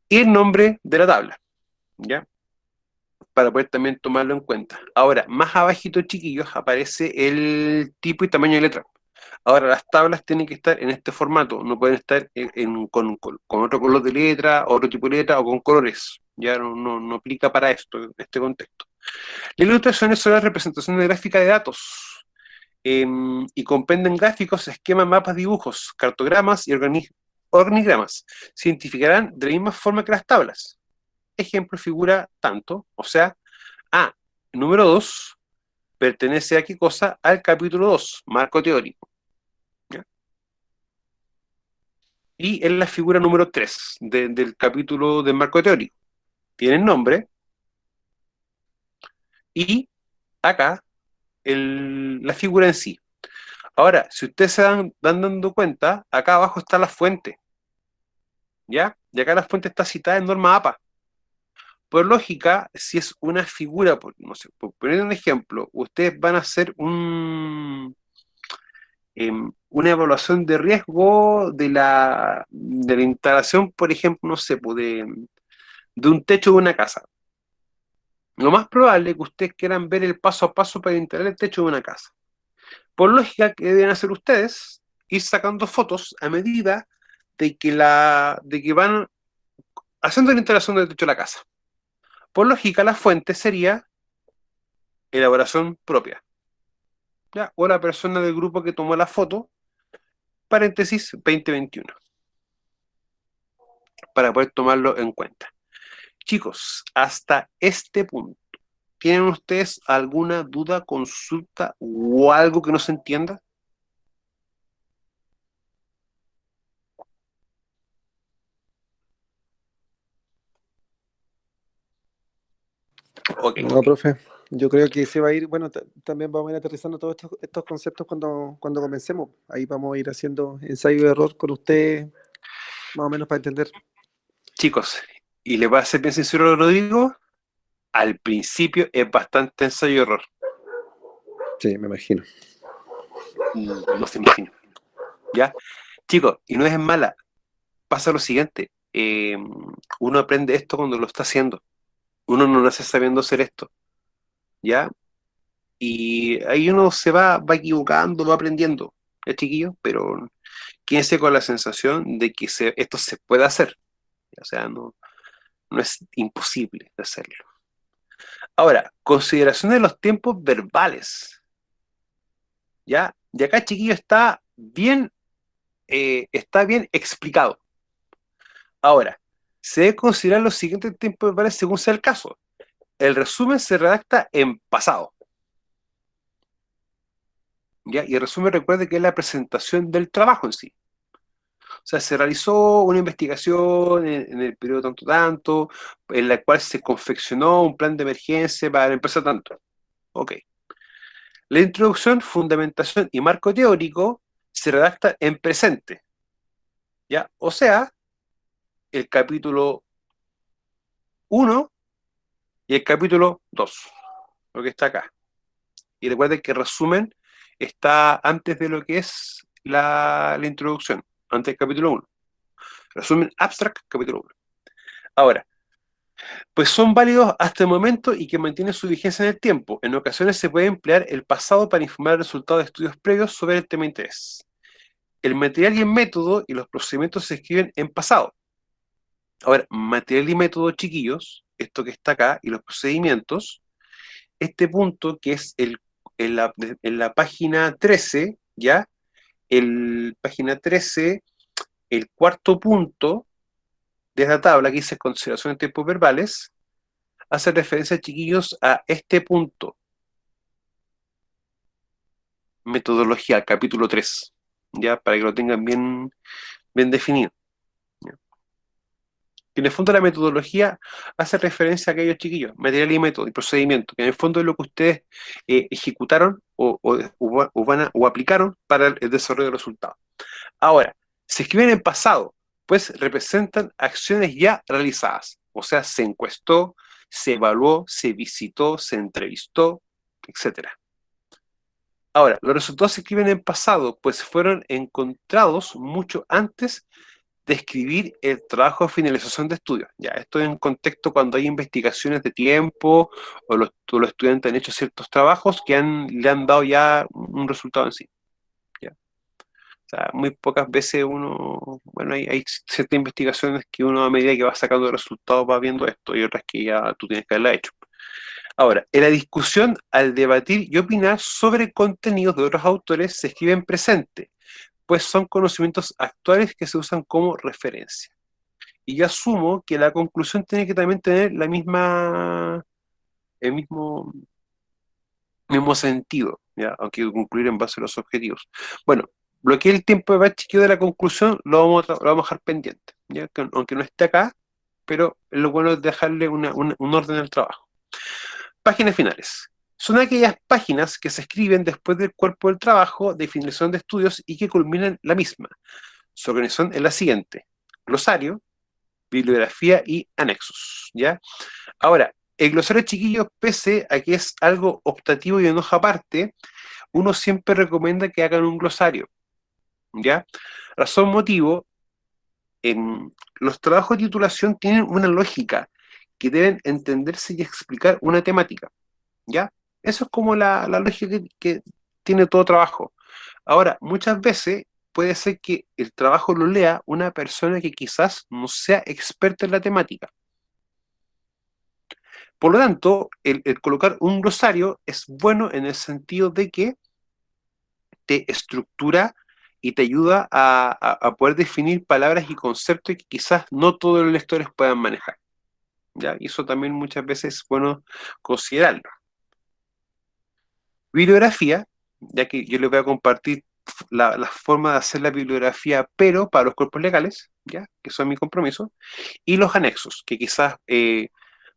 Y el nombre de la tabla, ¿ya? Para poder también tomarlo en cuenta. Ahora, más abajito, chiquillos, aparece el tipo y tamaño de letra. Ahora, las tablas tienen que estar en este formato, no pueden estar con otro color de letra, otro tipo de letra o con colores. Ya no aplica para esto, en este contexto. Las ilustraciones son las representaciones gráficas de datos y comprenden gráficos, esquemas, mapas, dibujos, cartogramas y organigramas. Se identificarán de la misma forma que las tablas. Ejemplo, figura tanto, o sea, número 2 pertenece a qué cosa? Al capítulo 2, marco teórico. ¿Ya? Y en la figura número 3 del capítulo del marco teórico. Tiene el nombre y acá la figura en sí. Ahora, si ustedes se dan dando cuenta, acá abajo está la fuente, ¿ya? Y acá la fuente está citada en norma APA. Por lógica, si es una figura, no sé, por poner un ejemplo, ustedes van a hacer una evaluación de riesgo de la instalación, por ejemplo, no sé, pues de un techo de una casa. Lo más probable es que ustedes quieran ver el paso a paso para instalar el techo de una casa. Por lógica, ¿qué deben hacer ustedes? Ir sacando fotos a medida de que van haciendo la instalación del techo de la casa. Por lógica, la fuente sería elaboración propia, ¿ya? O la persona del grupo que tomó la foto, paréntesis 2021, para poder tomarlo en cuenta. Chicos, hasta este punto, ¿tienen ustedes alguna duda, consulta o algo que no se entienda? Ok. No, profe, yo creo que se va a ir, bueno, también vamos a ir aterrizando todos estos conceptos cuando comencemos. Ahí vamos a ir haciendo ensayo de error con usted, más o menos para entender. Chicos, y les voy a ser bien sincero, lo digo, al principio es bastante ensayo-error. Sí, me imagino. No se imagina. ¿Ya? Chicos, y no es mala. Pasa lo siguiente. Uno aprende esto cuando lo está haciendo. Uno no nace sabiendo hacer esto. ¿Ya? Y ahí uno se va equivocando, va aprendiendo. ¿Ya, chiquillo? Pero quédense con la sensación de que esto se puede hacer. O sea, no es imposible de hacerlo. Ahora, consideración de los tiempos verbales. ¿Ya? Y acá, chiquillo, está bien explicado. Ahora, se debe considerar los siguientes tiempos verbales según sea el caso. El resumen se redacta en pasado. ¿Ya? Y el resumen, recuerde que es la presentación del trabajo en sí. O sea, se realizó una investigación en el periodo tanto, en la cual se confeccionó un plan de emergencia para la empresa tanto. Ok. La introducción, fundamentación y marco teórico se redacta en presente. ¿Ya? O sea, el capítulo 1 y el capítulo 2, lo que está acá. Y recuerden que el resumen está antes de lo que es la introducción, antes del capítulo 1. Resumen abstract, capítulo 1. Ahora, pues son válidos hasta el momento y que mantienen su vigencia en el tiempo. En ocasiones se puede emplear el pasado para informar el resultado de estudios previos sobre el tema de interés. El material y el método y los procedimientos se escriben en pasado. Ahora, material y método, chiquillos, esto que está acá, y los procedimientos, este punto que es en la página 13, ¿ya? Página 13, el cuarto punto de esta tabla que dice consideración de tiempos verbales, hace referencia, chiquillos, a este punto. Metodología, capítulo 3, ¿ya? Para que lo tengan bien definido. ¿Ya? Que en el fondo la metodología hace referencia a aquellos chiquillos, material y método y procedimiento, que en el fondo es lo que ustedes ejecutaron o aplicaron para el desarrollo de resultados. Ahora, se escriben en pasado, pues representan acciones ya realizadas. O sea, se encuestó, se evaluó, se visitó, se entrevistó, etc. Ahora, los resultados se escriben en pasado, pues fueron encontrados mucho antes de escribir el trabajo de finalización de estudios. Ya, esto en contexto cuando hay investigaciones de tiempo o los estudiantes han hecho ciertos trabajos que le han dado ya un resultado en sí. ¿Ya? O sea, muy pocas veces bueno, hay ciertas investigaciones que uno a medida que va sacando resultados va viendo esto y otras que ya tú tienes que haberla hecho. Ahora, en la discusión, al debatir y opinar sobre contenidos de otros autores, se escribe en presente, pues son conocimientos actuales que se usan como referencia. Y yo asumo que la conclusión tiene que también tener el mismo sentido, ¿ya? Aunque concluir en base a los objetivos. Bueno, lo que es el tiempo de chiquillo de la conclusión lo vamos a dejar pendiente, ¿ya? Aunque no esté acá, pero lo bueno es dejarle un orden al trabajo. Páginas finales. Son aquellas páginas que se escriben después del cuerpo del trabajo de finalización de estudios y que culminan la misma. Su organización es la siguiente: glosario, bibliografía y anexos, ¿ya? Ahora, el glosario, chiquillos, pese a que es algo optativo y en hoja aparte, uno siempre recomienda que hagan un glosario, ¿ya? Razón, motivo, en los trabajos de titulación tienen una lógica que deben entenderse y explicar una temática, ¿ya? Eso es como la lógica que tiene todo trabajo. Ahora, muchas veces puede ser que el trabajo lo lea una persona que quizás no sea experta en la temática. Por lo tanto, el colocar un glosario es bueno en el sentido de que te estructura y te ayuda a poder definir palabras y conceptos que quizás no todos los lectores puedan manejar, ¿ya? Y eso también muchas veces es bueno considerarlo. Bibliografía, ya que yo les voy a compartir la forma de hacer la bibliografía, pero para los cuerpos legales, ¿ya? Que son mi compromiso, y los anexos, que quizás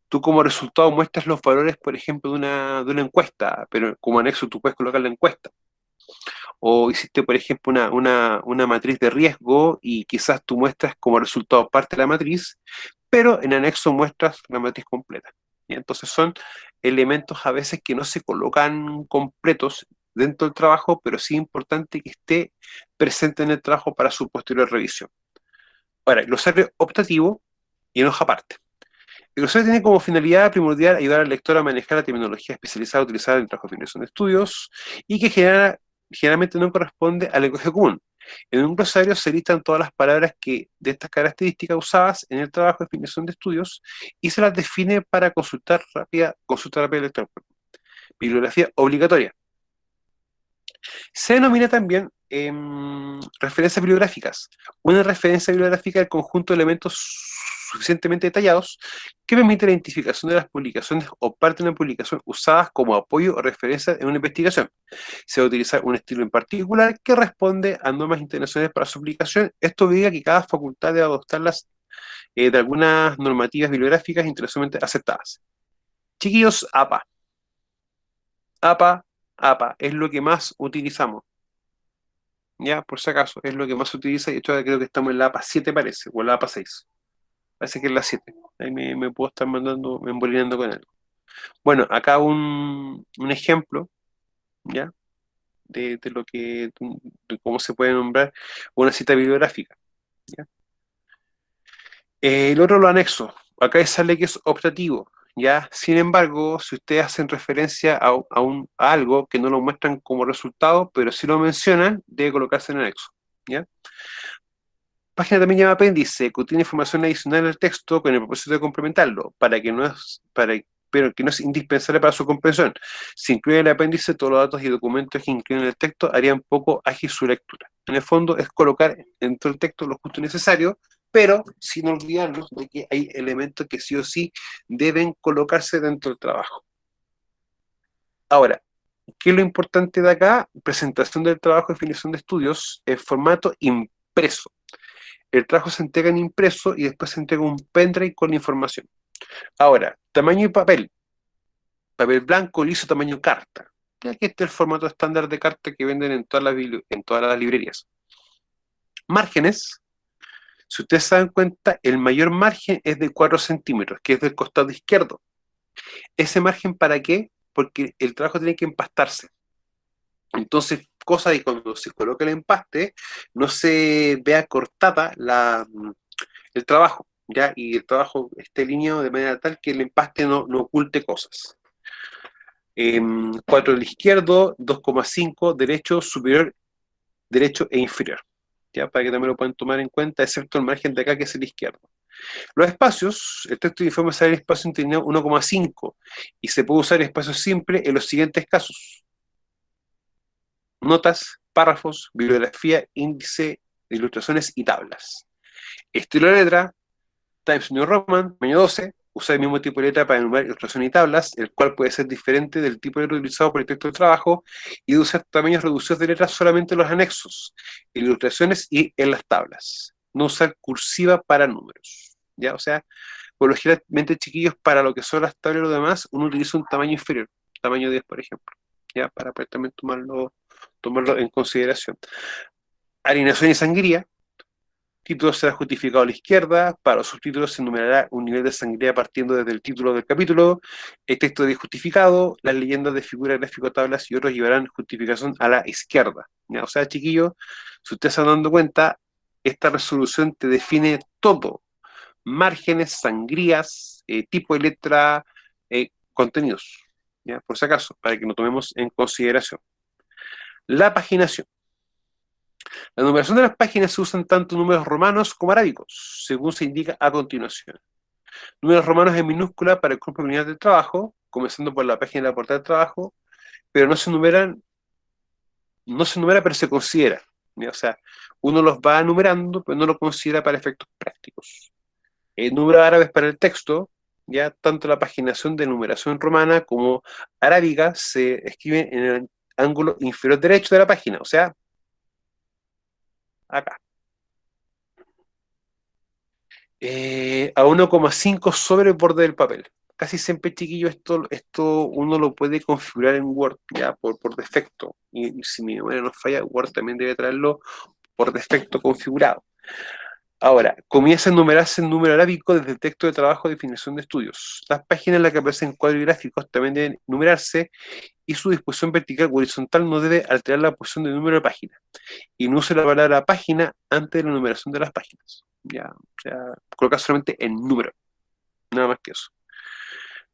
tú como resultado muestras los valores, por ejemplo, de una encuesta, pero como anexo tú puedes colocar la encuesta. O hiciste, por ejemplo, una matriz de riesgo y quizás tú muestras como resultado parte de la matriz, pero en anexo muestras la matriz completa. ¿Ya? Entonces son elementos a veces que no se colocan completos dentro del trabajo, pero sí es importante que esté presente en el trabajo para su posterior revisión. Ahora, el glosario optativo y en hoja aparte. El glosario tiene como finalidad primordial ayudar al lector a manejar la terminología especializada utilizada en el trabajo de definición de estudios y que generalmente no corresponde al lenguaje común. En un glosario se listan todas las palabras de estas características usadas en el trabajo de definición de estudios y se las define para consulta rápida del lector. Bibliografía obligatoria. Se denomina también referencias bibliográficas. Una referencia bibliográfica es el conjunto de elementos suficientemente detallados que permite la identificación de las publicaciones o parte de una publicación usadas como apoyo o referencia en una investigación. Se va a utilizar un estilo en particular que responde a normas internacionales para su aplicación. Esto obliga que cada facultad debe adoptarlas de algunas normativas bibliográficas internacionalmente aceptadas. Chiquillos, APA. APA es lo que más utilizamos. Ya, por si acaso, es lo que más se utiliza. Y de hecho, creo que estamos en la APA 7, parece, o en la APA 6. Parece que es la 7. Ahí me puedo estar embolineando con algo. Bueno, acá un ejemplo, ¿ya? De cómo se puede nombrar una cita bibliográfica. ¿Ya? El otro lo anexo. Acá sale que es optativo. ¿Ya? Sin embargo, si ustedes hacen referencia a algo que no lo muestran como resultado, pero sí lo mencionan, debe colocarse en anexo. ¿Ya? Página también llama apéndice, que contiene información adicional al texto con el propósito de complementarlo, pero que no es indispensable para su comprensión. Si incluye el apéndice, todos los datos y documentos que incluyen el texto harían poco ágil su lectura. En el fondo es colocar dentro del texto lo justo y necesario, pero sin olvidarnos de que hay elementos que sí o sí deben colocarse dentro del trabajo. Ahora, ¿qué es lo importante de acá? Presentación del trabajo de definición de estudios en formato impreso. El trabajo se entrega en impreso y después se entrega un pendrive con la información. Ahora, tamaño de papel. Papel blanco, liso, tamaño carta. Y aquí está el formato estándar de carta que venden en todas las librerías. Márgenes. Si ustedes se dan cuenta, el mayor margen es de 4 centímetros, que es del costado izquierdo. ¿Ese margen para qué? Porque el trabajo tiene que empastarse. Entonces, cosa de cuando se coloca el empaste, no se vea cortada el trabajo, ¿ya? Y el trabajo esté alineado de manera tal que el empaste no oculte cosas. 4 del izquierdo, 2,5 derecho, superior, derecho e inferior. ¿Ya? Para que también lo puedan tomar en cuenta, excepto el margen de acá que es el izquierdo. Los espacios, el texto de informe sale el espacio interno 1,5 y se puede usar espacio simple en los siguientes casos: notas, párrafos, bibliografía, índice, ilustraciones y tablas. Estilo de letra, Times New Roman, tamaño 12, usa el mismo tipo de letra para enumerar ilustraciones y tablas, el cual puede ser diferente del tipo de letra utilizado por el texto de trabajo, y de usar tamaños reducidos de letras solamente en los anexos, en ilustraciones y en las tablas. No usar cursiva para números. ¿Ya? O sea, por lo generalmente, chiquillos, para lo que son las tablas y lo demás, uno utiliza un tamaño inferior, tamaño 10, por ejemplo, ¿ya? Para poder también tomarlo en consideración. Alineación y sangría. Título será justificado a la izquierda. Para los subtítulos se enumerará un nivel de sangría partiendo desde el título del capítulo. El texto de justificado, las leyendas de figura, gráfico, tablas y otros llevarán justificación a la izquierda. ¿Ya? O sea, chiquillos, si ustedes se están dando cuenta, esta resolución te define todo: márgenes, sangrías, tipo de letra, contenidos. ¿Ya? Por si acaso, para que lo tomemos en consideración. La paginación. La numeración de las páginas se usan tanto números romanos como arábicos, según se indica a continuación. Números romanos en minúscula para el cuerpo lineal del trabajo, comenzando por la página de la portada del trabajo, pero no se numera, pero se considera. ¿Ya? O sea, uno los va numerando, pero no lo considera para efectos prácticos. Números árabes para el texto, ya tanto la paginación de numeración romana como arábiga se escriben en el ángulo inferior derecho de la página, o sea, acá. A 1,5 sobre el borde del papel. Casi siempre, chiquillo, esto uno lo puede configurar en Word, ya, por defecto. Y si mi memoria no falla, Word también debe traerlo por defecto configurado. Ahora, comienza a enumerarse el número arábico desde el texto de trabajo de definición de estudios. Las páginas en las que aparecen cuadros y gráficos también deben numerarse y su disposición vertical o horizontal no debe alterar la posición del número de página. Y no use la palabra página antes de la numeración de las páginas. Ya, o sea, colocar solamente el número, nada más que eso.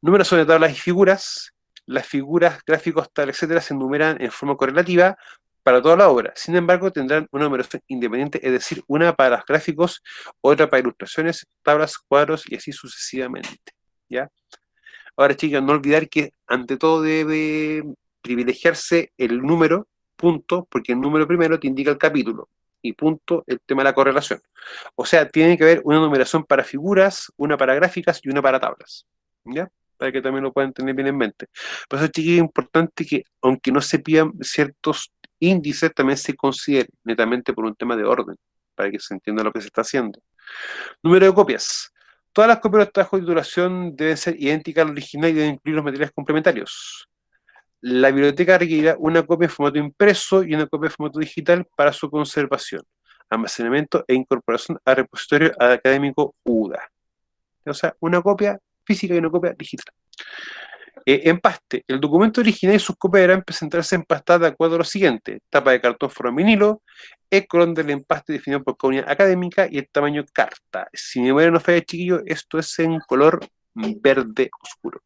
Numeración de tablas y figuras. Las figuras, gráficos, tal, etcétera, se enumeran en forma correlativa para toda la obra. Sin embargo, tendrán una numeración independiente, es decir, una para los gráficos, otra para ilustraciones, tablas, cuadros y así sucesivamente. ¿Ya? Ahora, chicos, no olvidar que ante todo debe privilegiarse el número, punto, porque el número primero te indica el capítulo, y punto, el tema de la correlación. O sea, tiene que haber una numeración para figuras, una para gráficas y una para tablas. ¿Ya? Para que también lo puedan tener bien en mente. Por eso, chicos, es importante que, aunque no se pidan ciertos índices, también se considere netamente por un tema de orden, para que se entienda lo que se está haciendo. Número de copias. Todas las copias de los trabajos de titulación deben ser idénticas al original y deben incluir los materiales complementarios. La biblioteca requerirá una copia en formato impreso y una copia en formato digital para su conservación, almacenamiento e incorporación al repositorio académico UDA. O sea, una copia física y una copia digital. Empaste. El documento original y sus copias deberán presentarse empastadas de acuerdo a lo siguiente: tapa de cartón forma vinilo, el color del empaste definido por cada unidad académica y el tamaño carta. Si mi memoria no falla, chiquillo, esto es en color verde oscuro.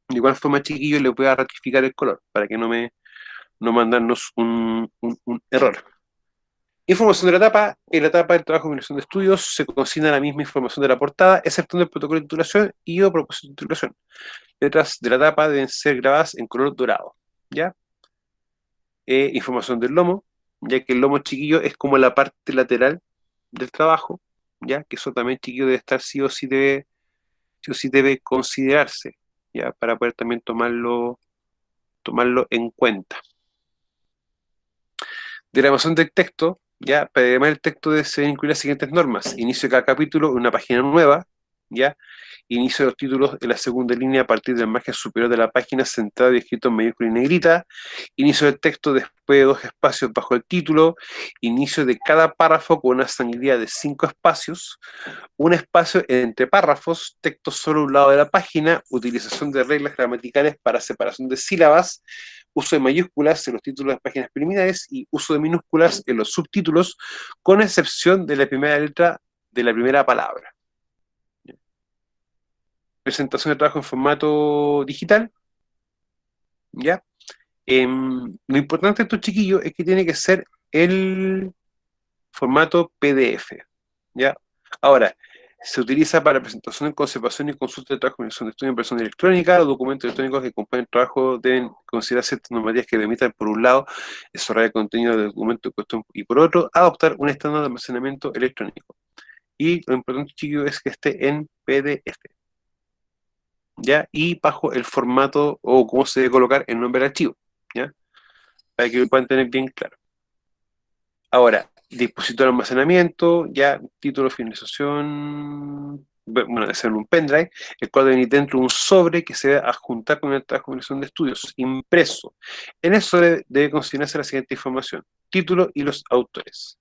De igual forma, chiquillo, les voy a ratificar el color para que no mandarnos un error. Información de la tapa. En la tapa del trabajo de combinación de estudios se consigna la misma información de la portada, exceptuando el protocolo de titulación y o propósito de titulación. Letras de la tapa deben ser grabadas en color dorado, ¿ya? Información del lomo, ya que el lomo, chiquillo, es como la parte lateral del trabajo, ¿ya? Que eso también, chiquillo, debe estar sí o sí debe considerarse, ¿ya? Para poder también tomarlo en cuenta. Diagramación del texto, ya, para diagramar el texto se deben incluir las siguientes normas: inicio de cada capítulo, una página nueva, ya, inicio de los títulos en la segunda línea a partir del margen superior de la página centrado y escrito en mayúscula y negrita, inicio del texto después de 2 espacios bajo el título, inicio de cada párrafo con una sangría de 5 espacios, un espacio entre párrafos, texto solo a un lado de la página, utilización de reglas gramaticales para separación de sílabas, uso de mayúsculas en los títulos de las páginas preliminares y uso de minúsculas en los subtítulos, con excepción de la primera letra de la primera palabra. Presentación de trabajo en formato digital, ¿ya? Lo importante de estos chiquillos es que tiene que ser el formato PDF, ¿ya? Ahora, se utiliza para presentación, conservación y consulta de trabajo de estudio en persona electrónica. Los documentos electrónicos que acompañan el trabajo deben considerar ciertas normativas que permitan, por un lado, desarrollar el contenido del documento en cuestión y, por otro, adoptar un estándar de almacenamiento electrónico. Y lo importante, chiquillos, es que esté en PDF, ¿ya? Y bajo el formato o cómo se debe colocar el nombre del archivo, ¿ya? Para que lo puedan tener bien claro. Ahora, dispositivo de almacenamiento, ya, título de finalización, bueno, debe ser un pendrive, el cual debe venir dentro de un sobre que se debe adjuntar con el trabajo de combinación de estudios, impreso. En eso debe consignarse la siguiente información: título y los autores.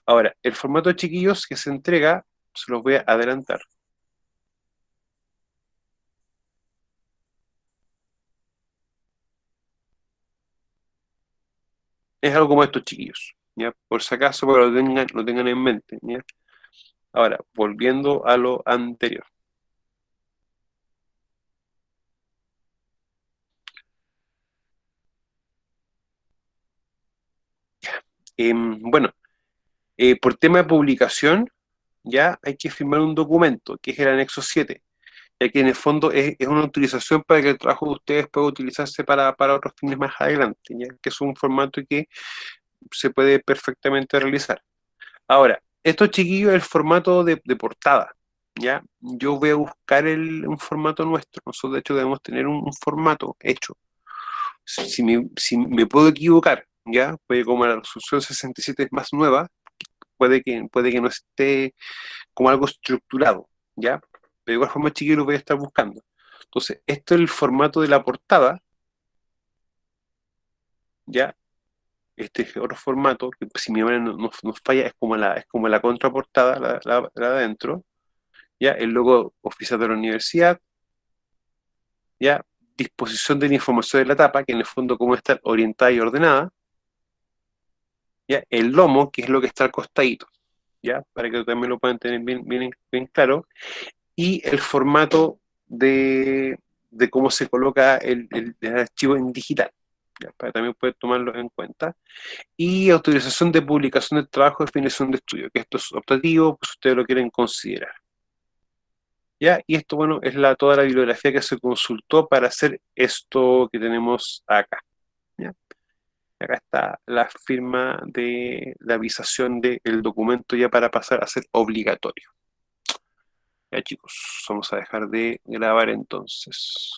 Ahora, el formato de chiquillos que se entrega, se los voy a adelantar. Es algo como estos, chiquillos, ¿ya? Por si acaso, para que lo tengan en mente, ¿ya? Ahora, volviendo a lo anterior. Bueno, por tema de publicación, ya hay que firmar un documento, que es el anexo 7, ya que en el fondo es una autorización para que el trabajo de ustedes pueda utilizarse para otros fines más adelante, ya que es un formato que se puede perfectamente realizar. Ahora, esto, chiquillos, es el formato de portada, ¿ya? Yo voy a buscar un formato nuestro. Nosotros, de hecho, debemos tener un formato hecho. Si me puedo equivocar, ¿ya? Puede, como la resolución 67 es más nueva, puede que no esté como algo estructurado, ¿ya? Pero de igual forma, chiquillos, lo voy a estar buscando. Entonces, esto es el formato de la portada, ¿ya? este otro formato, que si mi memoria nos falla, es como la contraportada, la de adentro, ya, el logo oficial de la universidad, ya, disposición de la información de la tapa, que en el fondo cómo está orientada y ordenada, ya, el lomo, que es lo que está al costadito, ya, para que también lo puedan tener bien claro, y el formato de cómo se coloca el archivo en digital, ya, para también poder tomarlo en cuenta. Y autorización de publicación del trabajo de definición de estudio, que esto es optativo, pues ustedes lo quieren considerar. ¿Ya? Y esto, bueno, es toda la bibliografía que se consultó para hacer esto que tenemos acá. ¿Ya? Acá está la firma de la avisación del documento ya para pasar a ser obligatorio. Ya, chicos, vamos a dejar de grabar entonces.